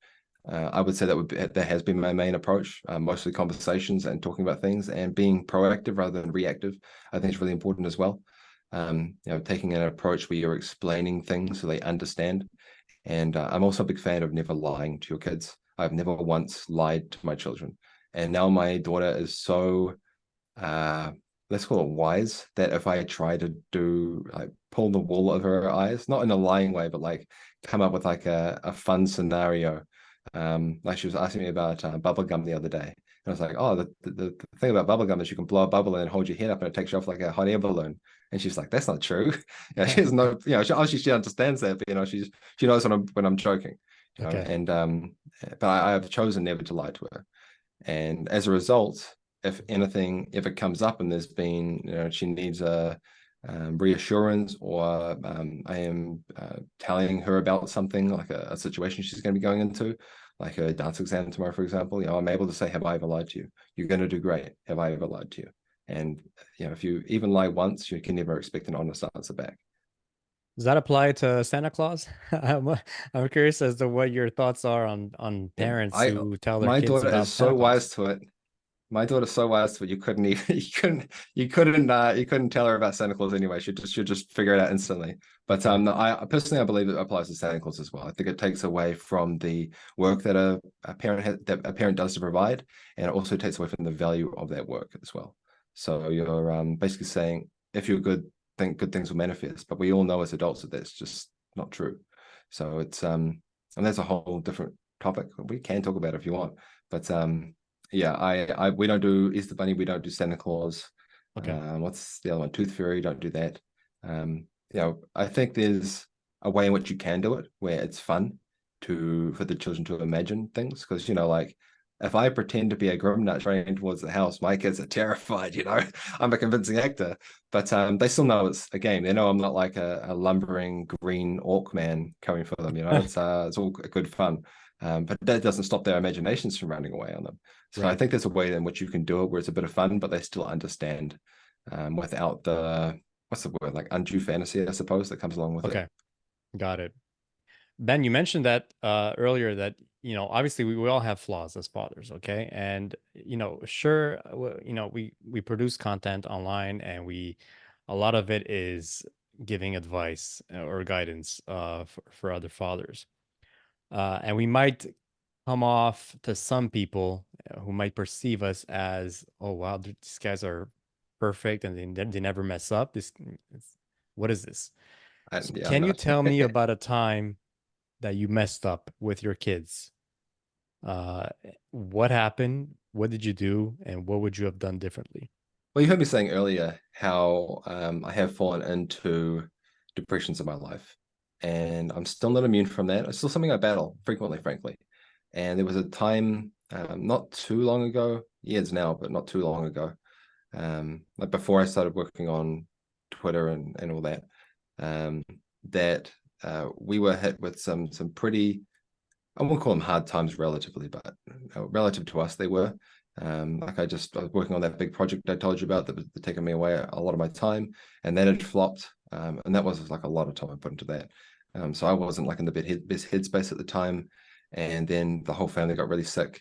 S2: I would say that has been my main approach, mostly conversations and talking about things and being proactive rather than reactive. I think it's really important as well. Taking an approach where you're explaining things so they understand. And I'm also a big fan of never lying to your kids. I've never once lied to my children. And now my daughter is so uh let's call it wise, that if I try to do like pull the wool over her eyes, not in a lying way, but like come up with like a fun scenario. Like she was asking me about bubble gum the other day. And I was like, oh, the thing about bubble gum is you can blow a bubble and hold your head up and it takes you off like a hot air balloon. And she's like, that's not true. She has no, she understands that, but she knows when I'm joking,
S1: Okay.
S2: and but I have chosen never to lie to her. And as a result, if anything ever comes up and there's been, she needs a reassurance, or I am telling her about something like a situation she's going to be going into, like a dance exam tomorrow, for example, I'm able to say, have I ever lied to you? You're going to do great. Have I ever lied to you? And, if you even lie once, you can never expect an honest answer back.
S1: Does that apply to Santa Claus? I'm curious as to what your thoughts are on
S2: Yeah,
S1: parents who tell their
S2: my
S1: kids
S2: daughter is
S1: about Santa
S2: so
S1: Claus.
S2: wise to it. My daughter's so wise to it. You couldn't even you couldn't tell her about Santa Claus anyway. She'd just figure it out instantly. But
S1: Okay.
S2: no, I personally I believe it applies to Santa Claus as well. I think it takes away from the work that a parent does to provide, and it also takes away from the value of that work as well. So you're basically saying, if you're good, think good things will manifest. But we all know as adults that that's just not true. So it's and that's a whole different topic. We can talk about it if you want. But yeah, I we don't do Easter Bunny, we don't do Santa Claus.
S1: Okay.
S2: What's the other one? Tooth Fairy, don't do that. I think there's a way in which you can do it where it's fun for the children to imagine things. Because, like, if I pretend to be a Grimnut running towards the house, my kids are terrified, I'm a convincing actor. But they still know it's a game. They know I'm not like a lumbering green orc man coming for them, it's all good fun. But that doesn't stop their imaginations from running away on them. So I
S1: Right.
S2: think there's a way in which you can do it where it's a bit of fun, but they still understand, without the, what's the word, like undue fantasy, I suppose, that comes along with it.
S1: Okay. Got it. Ben, you mentioned that earlier that, obviously we all have flaws as fathers, okay? And, sure, we produce content online and a lot of it is giving advice or guidance for other fathers. And we might come off to some people who might perceive us as, oh, wow, these guys are perfect and they never mess up. What is this? So
S2: Yeah, I'm
S1: can you
S2: not.
S1: tell me about a time that you messed up with your kids? Uh, what happened? What did you do? And what would you have done differently?
S2: Well, you heard me saying earlier how I have fallen into depressions in my life, and I'm still not immune from that. It's still something I battle frequently, frankly. And there was a time, not too long ago, years now, but not too long ago, like before I started working on Twitter and all that, um, that we were hit with some pretty, I won't call them hard times relatively, but relative to us, they were. Like I was working on that big project I told you about that was taking me away a lot of my time, and that had flopped. And that was like a lot of time I put into that. So I wasn't like in the best headspace at the time. And then the whole family got really sick.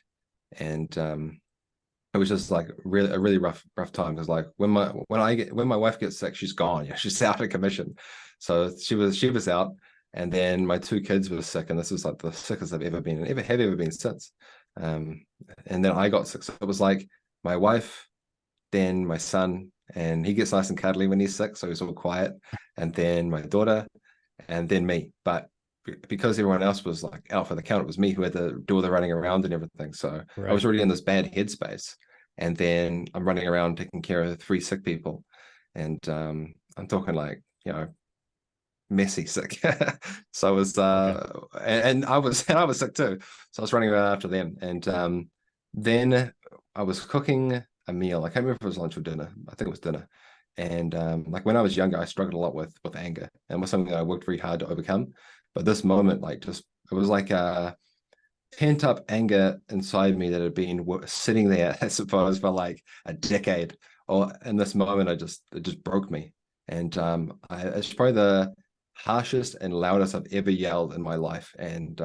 S2: And it was just like really a really rough time, because like when my wife gets sick, she's gone. Yeah, she's out of commission. So she was out, and then my two kids were sick, and this was like the sickest I've ever been, and ever been since. Um, and then I got sick, so it was like my wife, then my son, and he gets nice and cuddly when he's sick, so he's all quiet, and then my daughter, and then me. But because everyone else was like out for the count, it was me who had to do all the running around and everything. So I was
S1: Right.
S2: already in this bad headspace, and then I'm running around taking care of three sick people, and I'm talking like, messy sick. So I was
S1: Okay.
S2: and I was sick too. So I was running around after them, and then I was cooking a meal. I can't remember if it was lunch or dinner. I think it was dinner. And like when I was younger, I struggled a lot with anger, and was something that I worked very hard to overcome. But this moment, like, just it was like a pent up anger inside me that had been sitting there, I suppose, for like a decade. Or in this moment, it just broke me, and it's probably the harshest and loudest I've ever yelled in my life, and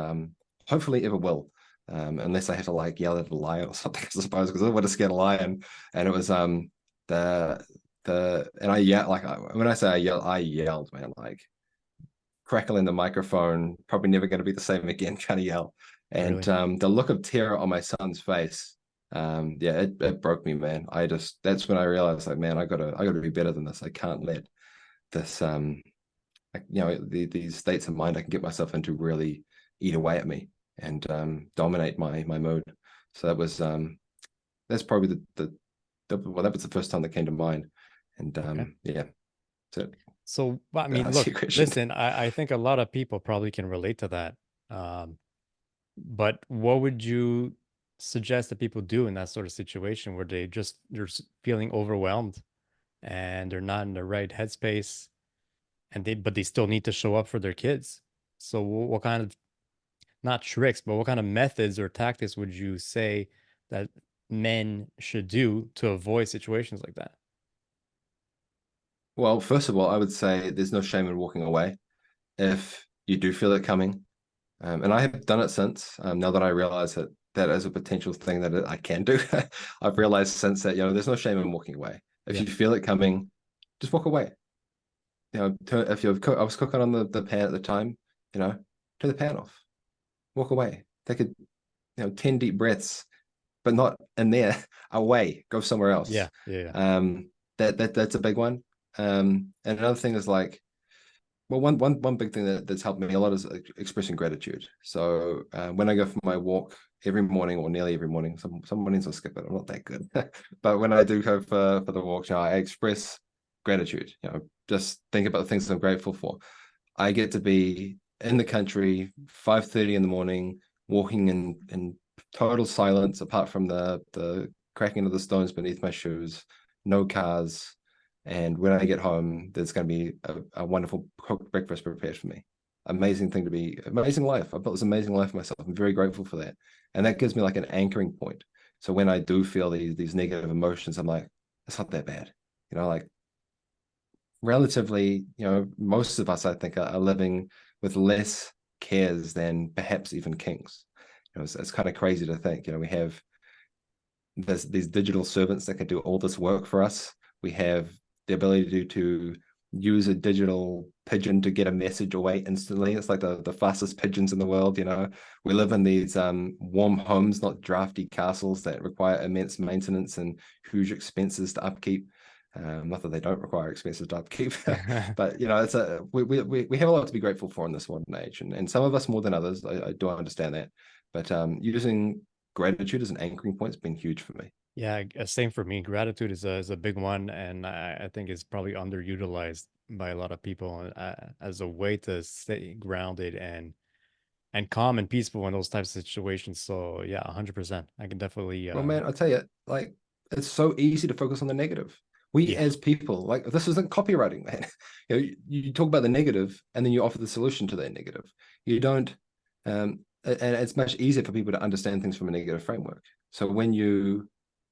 S2: hopefully ever will. unless I have to like yell at a lion or something, I suppose, because I would have scared a lion. And it was the and I yell like when I say I yelled, man, like crackling the microphone, probably never going to be the same again, kind of yell. And
S1: Really?
S2: the look of terror on my son's face, yeah, it broke me, man. I just that's when I realized, like, man, I gotta be better than this. I can't let this these states of mind I can get myself into really eat away at me and dominate my mood. So that's probably well, that was the first time that came to mind. And
S1: Okay.
S2: yeah, that's it.
S1: So, I
S2: That
S1: mean,
S2: answer
S1: look,
S2: your question.
S1: listen, I think a lot of people probably can relate to that. Um, but what would you suggest that people do in that sort of situation where they're feeling overwhelmed and they're not in the right headspace and but they still need to show up for their kids? So what kind of, not tricks, but what kind of methods or tactics would you say that men should do to avoid situations like that?
S2: Well, first of all, I would say there's no shame in walking away if you do feel it coming. And I have done it since. Now that I realize that that is a potential thing that I can do, I've realized since that, there's no shame in walking away. If
S1: Yeah.
S2: you feel it coming, just walk away. If I was cooking on the pan at the time, turn the pan off, walk away. Take 10 deep breaths, but not in there, away, go somewhere else.
S1: Yeah. Yeah.
S2: That's a big one. And another thing is like, well, one big thing that's helped me a lot is expressing gratitude. So when I go for my walk every morning or nearly every morning, some mornings I skip it. I'm not that good, but when I do go for the walk, I express gratitude. Just think about the things I'm grateful for. I get to be in the country 5:30 in the morning, walking in total silence, apart from the cracking of the stones beneath my shoes, no cars. And when I get home, there's going to be a wonderful cooked breakfast prepared for me. Amazing life. I built this amazing life for myself. I'm very grateful for that. And that gives me like an anchoring point. So when I do feel these negative emotions, I'm like, it's not that bad. Like relatively, most of us, I think, are living with less cares than perhaps even kings. It's kind of crazy to think, we have these digital servants that can do all this work for us. We have the ability to use a digital pigeon to get a message away instantly. It's like the fastest pigeons in the world. We live in these warm homes, not drafty castles that require immense maintenance and huge expenses to upkeep. Not that they don't require expenses to upkeep,
S1: Yeah.
S2: but we have a lot to be grateful for in this modern age, and some of us more than others. I do understand that, but using gratitude as an anchoring point has been huge for me.
S1: Yeah, same for me. Gratitude is a big one, and I think it's probably underutilized by a lot of people as a way to stay grounded and calm and peaceful in those types of situations. So yeah, 100%. I can definitely
S2: Well, man, I tell you, like, it's so easy to focus on the negative. We
S1: yeah.
S2: as people, like, this isn't copywriting, man. You talk about the negative and then you offer the solution to that negative. You don't, and it's much easier for people to understand things from a negative framework. So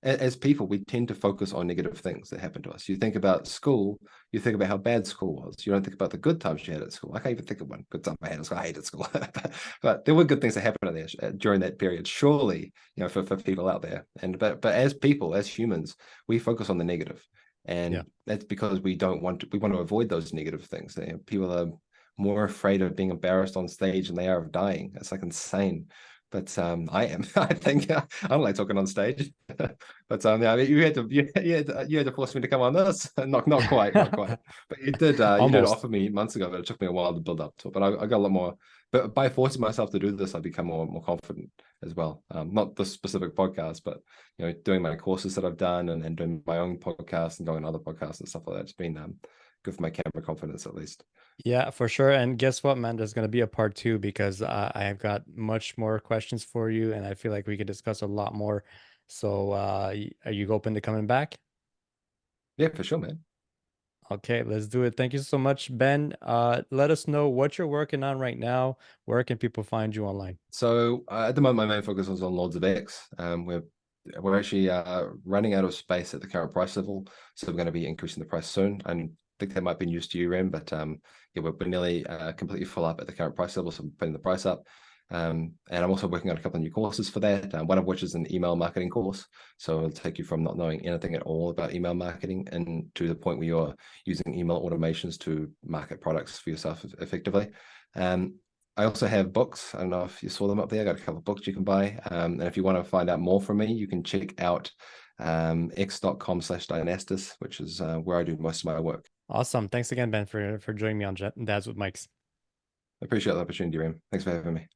S2: as people, we tend to focus on negative things that happen to us. You think about school, you think about how bad school was. You don't think about the good times you had at school. I can't even think of one good time I had at school. I hated school, but there were good things that happened there during that period. Surely, for people out there. But as people, as humans, we focus on the negative,
S1: Yeah.
S2: and that's because we want to avoid those negative things. People are more afraid of being embarrassed on stage than they are of dying. It's like insane. But I am. I think I don't like talking on stage. But yeah, I mean, you had to force me to come on this. Not quite, not quite. But you did
S1: Almost.
S2: offer me months ago, but it took me a while to build up to it. But I got a lot more. But by forcing myself to do this, I become more confident as well. Not this specific podcast, but doing my courses that I've done and doing my own podcast and going on other podcasts and stuff like that. It's been good for my camera confidence at least.
S1: Yeah, for sure. And guess what, man? There's going to be a part two because I have got much more questions for you, and I feel like we could discuss a lot more. So, are you open to coming back?
S2: Yeah, for sure, man.
S1: Okay, let's do it. Thank you so much, Ben. Let us know what you're working on right now. Where can people find you online?
S2: So at the moment, my main focus is on Lords of X. We're actually running out of space at the current price level, so we're going to be increasing the price soon. I think that might be news to you, Ren, but yeah, we're nearly completely full up at the current price level, so we're putting the price up. And I'm also working on a couple of new courses for that, one of which is an email marketing course. So it'll take you from not knowing anything at all about email marketing and to the point where you're using email automations to market products for yourself effectively. I also have books. I don't know if you saw them up there. I got a couple of books you can buy. And if you want to find out more from me, you can check out x.com/dynastis, which is where I do most of my work.
S1: Awesome. Thanks again, Ben, for joining me on Dads with Mics.
S2: I appreciate the opportunity, Ram. Thanks for having me.